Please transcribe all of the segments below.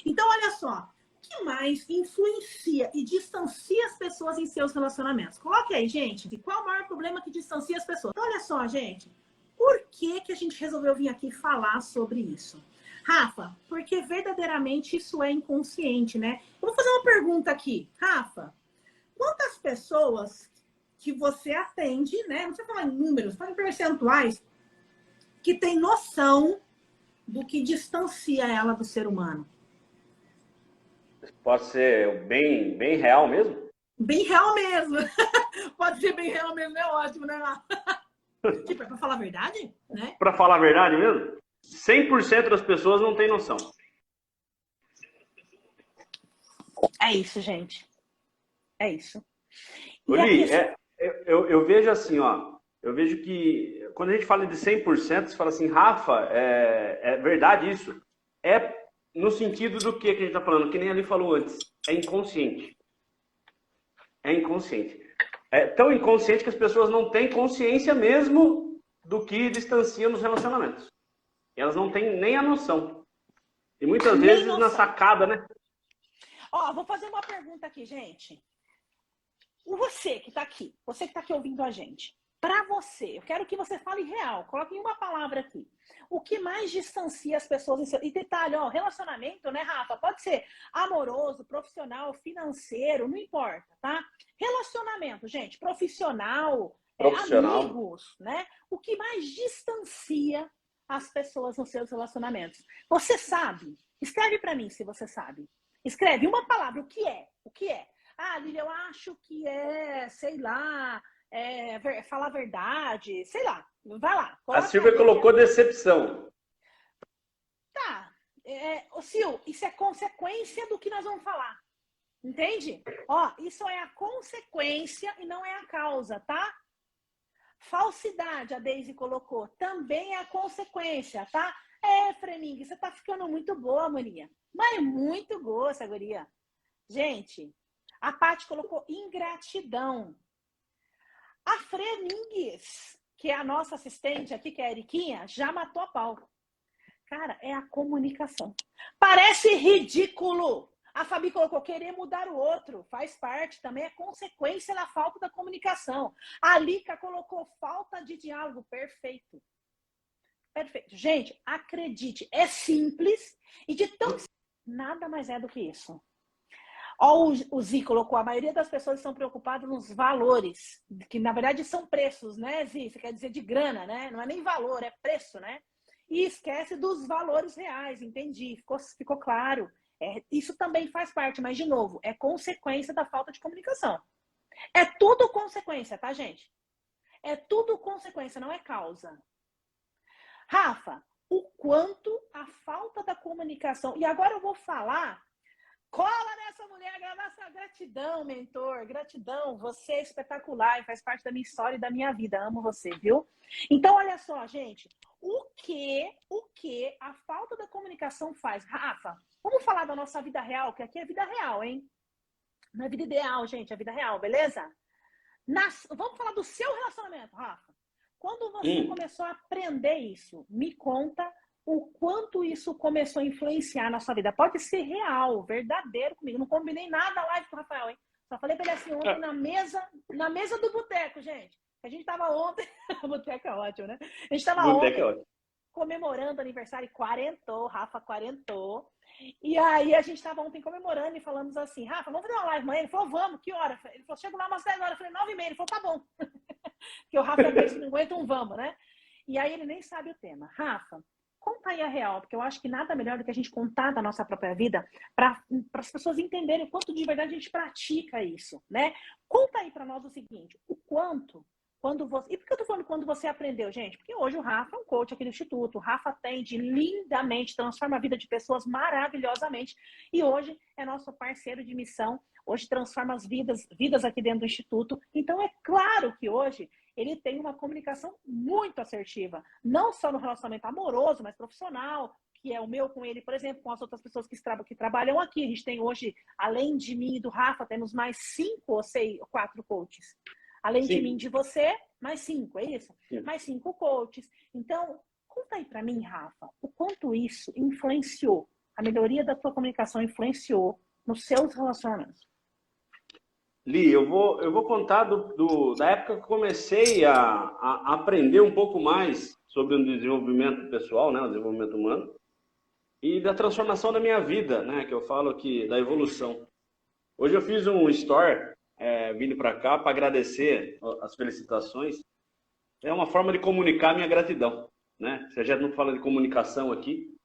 Então, olha só, o que mais influencia e distancia as pessoas em seus relacionamentos? Coloque aí, gente, qual o maior problema que distancia as pessoas? Então, olha só, gente, por que a gente resolveu vir aqui falar sobre isso? Rafa, porque verdadeiramente isso é inconsciente, né? Eu vou fazer uma pergunta aqui. Rafa, quantas pessoas que você atende, né? Não precisa falar em números, fala em percentuais, que tem noção do que distancia ela do ser humano? Pode ser bem, bem real mesmo? Bem real mesmo. Pode ser bem real mesmo, é ótimo, né? Tipo, é pra falar a verdade, né? Para falar a verdade mesmo, 100% das pessoas não têm noção. É isso, gente. É isso. Li, eu vejo assim, ó. Eu vejo que quando a gente fala de 100%, você fala assim, Rafa, é verdade isso? É no sentido do que a gente está falando, que nem ali falou antes. É inconsciente. É inconsciente. É tão inconsciente que as pessoas não têm consciência mesmo do que distancia nos relacionamentos. Elas não têm nem a noção. E muitas vezes na sacada, né? Ó, vou fazer uma pergunta aqui, gente. Você que tá aqui ouvindo a gente. Para você, eu quero que você fale real. Coloque em uma palavra aqui. O que mais distancia as pessoas? E detalhe, ó, relacionamento, né, Rafa? Pode ser amoroso, profissional, financeiro, não importa, tá? Relacionamento, gente, profissional, amigos, né? O que mais distancia as pessoas nos seus relacionamentos? Você sabe? Escreve para mim se você sabe. Escreve uma palavra, o que é? O que é? Ah, Lília, eu acho que sei lá, falar a verdade, sei lá, vai lá. A Silvia colocou decepção. Tá, Sil, isso é consequência do que nós vamos falar, entende? Ó, isso é a consequência e não é a causa, tá? Falsidade, a Deise colocou, também é a consequência, tá? Freningue, você tá ficando muito boa, maninha. Mas é muito boa essa guria. Gente, a Paty colocou ingratidão. A Freningues, que é a nossa assistente aqui, que é a Eriquinha, já matou a pau. Cara, é a comunicação. Parece ridículo. A Fabi colocou querer mudar o outro. Faz parte, também é consequência da falta da comunicação. A Lica colocou falta de diálogo. Perfeito. Perfeito. Gente, acredite, é simples e de tão nada mais é do que isso. Ó, o Zi colocou, a maioria das pessoas estão preocupadas nos valores, que na verdade são preços, né, Zi? Você quer dizer de grana, né? Não é nem valor, é preço, né? E esquece dos valores reais, entendi, ficou claro. Isso também faz parte, mas de novo, é consequência da falta de comunicação. É tudo consequência, tá, gente? É tudo consequência, não é causa. Rafa, o quanto a falta da comunicação... E agora eu vou falar... Cola nessa mulher, nossa gratidão, mentor, gratidão, você é espetacular e faz parte da minha história e da minha vida, amo você, viu? Então, olha só, gente, o que a falta da comunicação faz? Rafa, vamos falar da nossa vida real, que aqui é vida real, hein? Não é vida ideal, gente, é vida real, beleza? Vamos falar do seu relacionamento, Rafa. Quando você começou a aprender isso, me conta o quanto isso começou a influenciar na sua vida. Pode ser real, verdadeiro comigo. Não combinei nada live com o Rafael, hein? Só falei pra ele assim ontem na mesa do boteco, gente. A gente tava ontem... O boteco é ótimo, né? A gente tava ontem comemorando aniversário, quarentou, Rafa quarentou. E aí a gente tava ontem comemorando e falamos assim, Rafa, vamos fazer uma live amanhã? Ele falou, vamos, que hora? Ele falou, chego lá umas 10 horas. Eu falei, 9h30. Ele falou, tá bom. Porque o Rafa é bem, se não aguenta um vamos, né? E aí ele nem sabe o tema. Rafa, conta aí a real, porque eu acho que nada melhor do que a gente contar da nossa própria vida para as pessoas entenderem o quanto de verdade a gente pratica isso, né? Conta aí para nós o seguinte, o quanto, quando você... E por que eu tô falando quando você aprendeu, gente? Porque hoje o Rafa é um coach aqui no Instituto, o Rafa atende lindamente, transforma a vida de pessoas maravilhosamente e hoje é nosso parceiro de missão, hoje transforma as vidas aqui dentro do Instituto. Então é claro que hoje ele tem uma comunicação muito assertiva, não só no relacionamento amoroso, mas profissional, que é o meu com ele, por exemplo, com as outras pessoas que trabalham aqui. A gente tem hoje, além de mim e do Rafa, temos mais 5 ou 4 coaches. Além de mim e de você, mais 5, é isso? Sim. Mais 5 coaches. Então, conta aí para mim, Rafa, o quanto isso influenciou a melhoria da tua comunicação influenciou nos seus relacionamentos? Li, eu vou contar da época que eu comecei a aprender um pouco mais sobre o desenvolvimento pessoal, né, o desenvolvimento humano, e da transformação da minha vida, né, que eu falo aqui, da evolução. Hoje eu fiz um story, vindo para cá para agradecer as felicitações. É uma forma de comunicar minha gratidão, né? Se a gente não fala de comunicação aqui,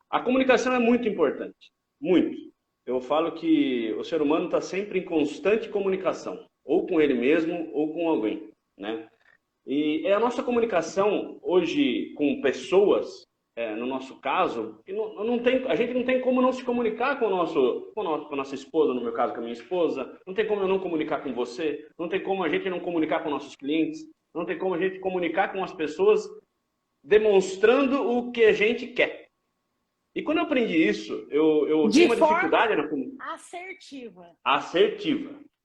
a comunicação é muito importante, muito. Eu falo que o ser humano está sempre em constante comunicação, ou com ele mesmo, ou com alguém, né? E a nossa comunicação hoje com pessoas, no nosso caso, a gente não tem como não se comunicar com a nossa esposa, no meu caso com a minha esposa, não tem como eu não comunicar com você, não tem como a gente não comunicar com nossos clientes, não tem como a gente comunicar com as pessoas demonstrando o que a gente quer. E quando eu aprendi isso, eu tinha uma dificuldade na assertiva,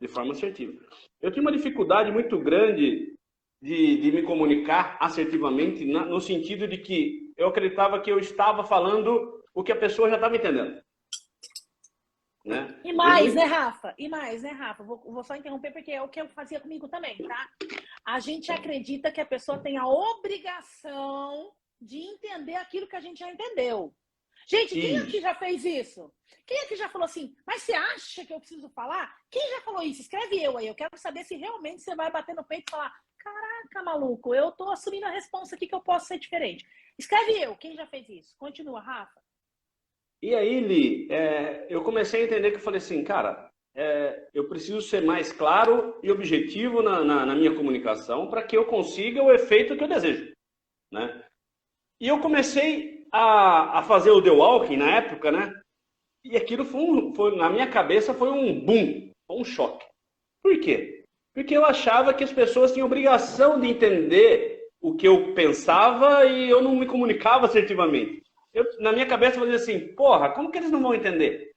de forma assertiva. Eu tinha uma dificuldade muito grande de me comunicar assertivamente, no sentido de que eu acreditava que eu estava falando o que a pessoa já estava entendendo. Né? E mais, né, Rafa? Vou só interromper porque é o que eu fazia comigo também, tá? A gente acredita que a pessoa tem a obrigação de entender aquilo que a gente já entendeu. Gente, quem aqui já fez isso? Quem aqui já falou assim, mas você acha que eu preciso falar? Quem já falou isso? Escreve eu aí. Eu quero saber se realmente você vai bater no peito e falar, caraca, maluco, eu tô assumindo a responsa aqui que eu posso ser diferente. Escreve eu. Quem já fez isso? Continua, Rafa. E aí, Li, eu comecei a entender que eu falei assim, cara, eu preciso ser mais claro e objetivo na minha comunicação para que eu consiga o efeito que eu desejo, né? E eu comecei a fazer o The Walking na época, né? E aquilo na minha cabeça foi um boom, um choque. Por quê? Porque eu achava que as pessoas tinham obrigação de entender o que eu pensava e eu não me comunicava assertivamente. Na minha cabeça eu fazia assim, porra, como que eles não vão entender?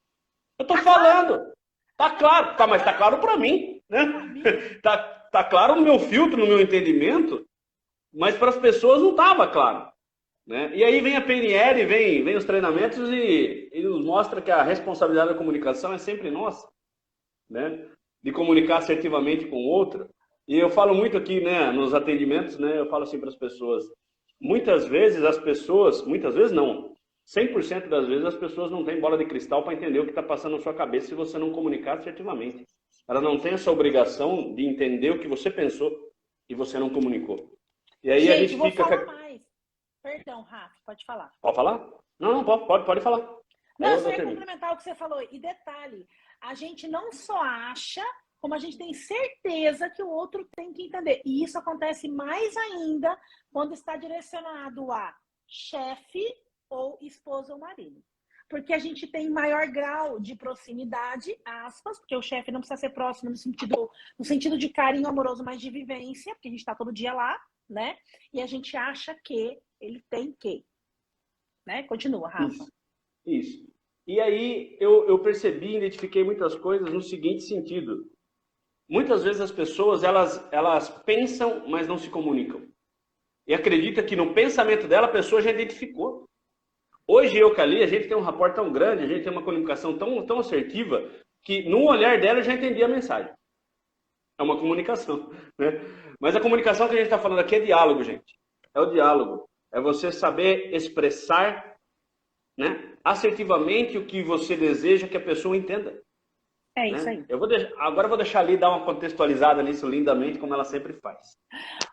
Eu tô falando. Tá claro, mas tá claro para mim, né? Tá claro no meu filtro, no meu entendimento, mas para as pessoas não tava claro. Né? E aí vem a PNL, vem os treinamentos e nos mostra que a responsabilidade da comunicação é sempre nossa, né? De comunicar assertivamente com o outro. E eu falo muito aqui, né, nos atendimentos, né, eu falo assim para as pessoas, muitas vezes não, 100% das vezes as pessoas não têm bola de cristal para entender o que está passando na sua cabeça se você não comunicar assertivamente. Elas não têm essa obrigação de entender o que você pensou e você não comunicou. E aí a gente fica... Perdão, Rafa, pode falar. Pode falar? Não, pode falar. Não, eu só ia complementar o que você falou. E detalhe, a gente não só acha, como a gente tem certeza que o outro tem que entender. E isso acontece mais ainda quando está direcionado a chefe ou esposa ou marido. Porque a gente tem maior grau de proximidade, aspas, porque o chefe não precisa ser próximo no sentido de carinho amoroso, mas de vivência, porque a gente está todo dia lá, né? E a gente acha que ele tem que, né? Continua, Rafa. Isso. E aí eu percebi, identifiquei muitas coisas no seguinte sentido. Muitas vezes as pessoas, elas pensam, mas não se comunicam. E acredita que no pensamento dela a pessoa já identificou. Hoje eu, Cali, a gente tem um rapport tão grande, a gente tem uma comunicação tão assertiva, que no olhar dela eu já entendi a mensagem. É uma comunicação, né? Mas a comunicação que a gente está falando aqui é diálogo, gente. É o diálogo. É você saber expressar, né, assertivamente o que você deseja que a pessoa entenda. É isso aí. Agora eu vou deixar ali dar uma contextualizada nisso lindamente, como ela sempre faz.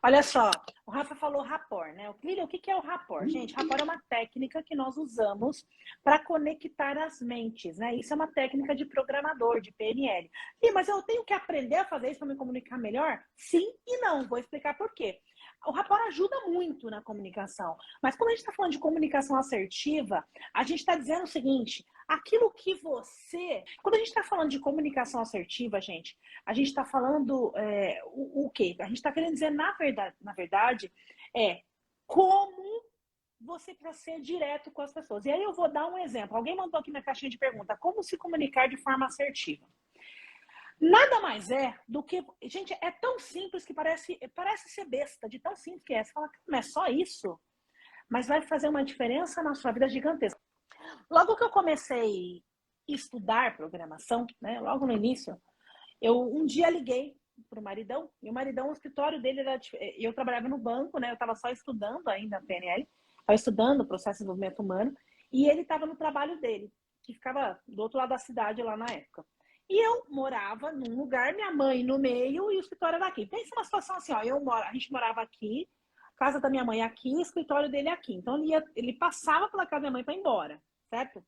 Olha só, o Rafa falou rapport, né? Lilian, o que é o rapport? Gente, rapport é uma técnica que nós usamos para conectar as mentes, né? Isso é uma técnica de programador, de PNL. Ih, mas eu tenho que aprender a fazer isso para me comunicar melhor? Sim e não. Vou explicar por quê. O rapport ajuda muito na comunicação. Mas quando a gente está falando de comunicação assertiva, a gente está dizendo o seguinte, aquilo que você... Quando a gente está falando de comunicação assertiva, gente, a gente está falando o quê? A gente está querendo dizer, na verdade, como você precisa ser direto com as pessoas. E aí eu vou dar um exemplo. Alguém mandou aqui na caixinha de pergunta, como se comunicar de forma assertiva? Nada mais é do que... Gente, é tão simples que parece ser besta, de tão simples que é. Você fala, não é só isso? Mas vai fazer uma diferença na sua vida gigantesca. Logo que eu comecei a estudar programação, né? Logo no início, eu um dia liguei pro maridão, e o maridão, o escritório dele era... Eu trabalhava no banco, né? Eu estava só estudando ainda a PNL, estava estudando o processo de desenvolvimento humano, e ele estava no trabalho dele, que ficava do outro lado da cidade lá na época. E eu morava num lugar, minha mãe no meio e o escritório era aqui. Pensa uma situação assim, ó, a gente morava aqui, casa da minha mãe aqui, escritório dele aqui. Então ele passava pela casa da minha mãe para ir embora, certo?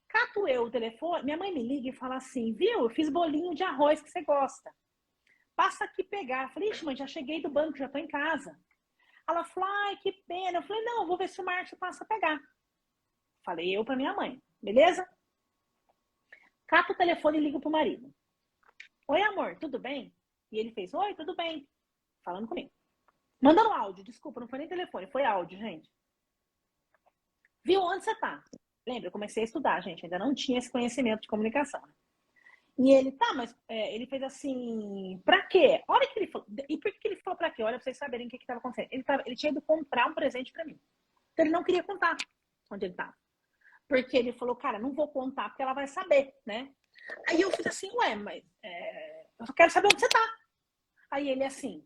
Cato eu o telefone, minha mãe me liga e fala assim, viu, eu fiz bolinho de arroz que você gosta. Passa aqui pegar. Eu falei, ixi, mãe, já cheguei do banco, já tô em casa. Ela falou, ai, que pena. Eu falei, não, eu vou ver se o Márcio passa a pegar. Falei eu pra minha mãe, beleza? Cato o telefone e ligo pro marido. Oi, amor, tudo bem? E ele fez, oi, tudo bem. Falando comigo. Mandando áudio, desculpa, não foi nem telefone, foi áudio, gente. Viu, onde você tá? Lembra, eu comecei a estudar, gente, ainda não tinha esse conhecimento de comunicação. E ele, tá, mas ele fez assim, pra quê? Olha que ele falou. E por que ele falou pra quê? Olha, pra vocês saberem o que estava acontecendo. Ele tinha ido comprar um presente pra mim. Então ele não queria contar onde ele tava. Porque ele falou, cara, não vou contar porque ela vai saber, né? Aí eu fiz assim, ué, mas eu só quero saber onde você tá. Aí ele assim,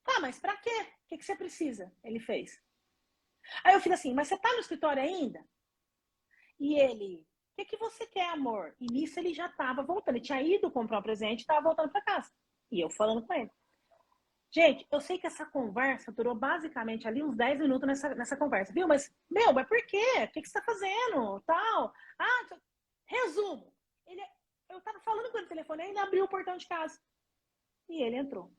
tá, mas pra quê? O que você precisa? Ele fez. Aí eu fiz assim, mas você tá no escritório ainda? E ele, o que você quer, amor? E nisso ele já tava voltando. Ele tinha ido comprar um presente e tava voltando pra casa. E eu falando com ele. Gente, eu sei que essa conversa durou basicamente ali uns 10 minutos nessa conversa, viu? Mas por quê? O que você tá fazendo? Tal. Ah, resumo. Eu tava falando com ele no telefone, ele abriu o portão de casa. E ele entrou.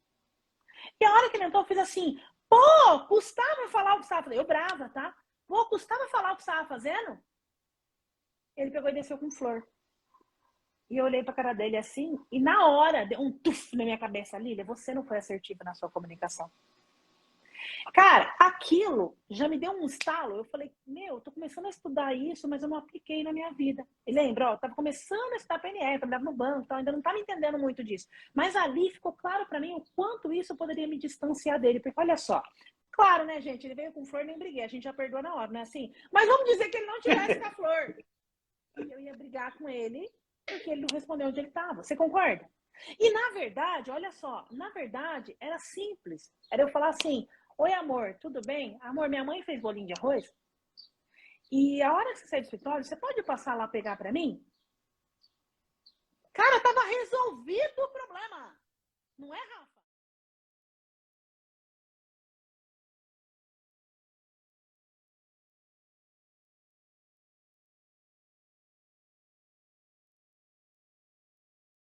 E a hora que ele entrou, eu fiz assim, pô, custava falar o que você estava fazendo. Eu brava, tá? Pô, custava falar o que você estava fazendo? Ele pegou e desceu com flor. E eu olhei pra cara dele assim, e na hora, deu um tuf na minha cabeça, Lília, você não foi assertiva na sua comunicação. Cara, aquilo já me deu um estalo. Eu falei, tô começando a estudar isso, mas eu não apliquei na minha vida. E lembra, eu tava começando a estudar PNL, trabalhava no banco, então ainda não tava entendendo muito disso. Mas ali ficou claro pra mim o quanto isso poderia me distanciar dele. Porque olha só, claro, né, gente, ele veio com flor, nem briguei, a gente já perdoa na hora, né, assim. Mas vamos dizer que ele não tivesse com a flor. Eu ia brigar com ele, porque ele não respondeu onde ele estava. Você concorda? E na verdade, olha só, na verdade, era simples. Era eu falar assim, oi, amor, tudo bem? Amor, minha mãe fez bolinho de arroz. E a hora que você sair do escritório, você pode passar lá pegar pra mim? Cara, tava resolvido o problema. Não é, Rafa?